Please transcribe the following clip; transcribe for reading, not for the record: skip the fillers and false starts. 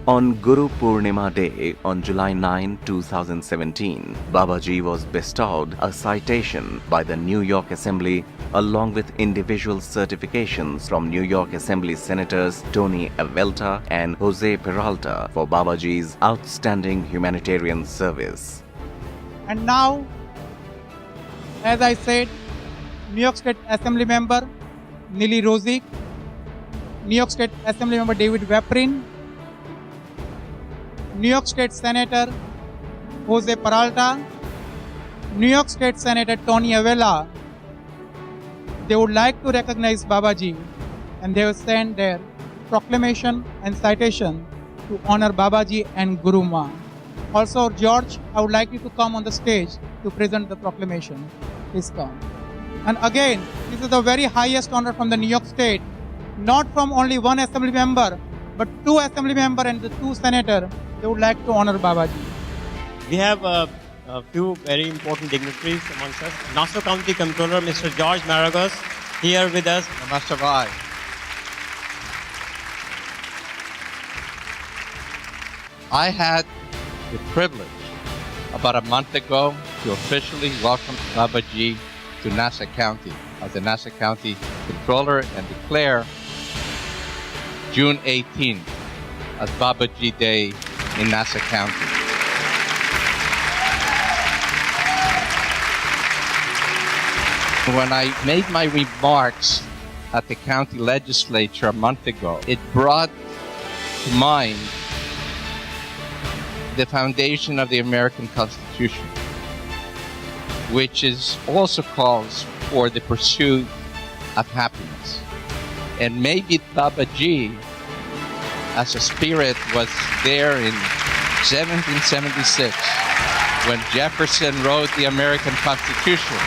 On Guru Purnima Day on July 9, 2017, Babaji was bestowed a citation by the New York Assembly along with individual certifications from New York Assembly Senators Tony Avelta and Jose Peralta for Babaji's outstanding humanitarian service. And now, as I said, New York State Assembly Member Nili Rozik, New York State Assembly Member David Weprin, New York State Senator Jose Peralta, New York State Senator Tony Avella, they would like to recognize Babaji and they will send their proclamation and citation to honor Babaji and Guru Ma. Also, George, I would like you to come on the stage to present the proclamation. Please come. And again, this is the very highest honor from the New York State, not from only one assembly member, but two assembly members and the two senators. They would like to honor Babaji. We have a few very important dignitaries amongst us. Nassau County Controller Mr. George Maragos here with us. Namaste Bhai. I had the privilege about a month ago to officially welcome Babaji to Nassau County as the Nassau County Controller and declare June 18th as Babaji Day in Nassau County. When I made my remarks at the county legislature a month ago, it brought to mind the foundation of the American Constitution, which is also calls for the pursuit of happiness. And maybe Babaji, as a spirit, was there in 1776 when Jefferson wrote the American Constitution.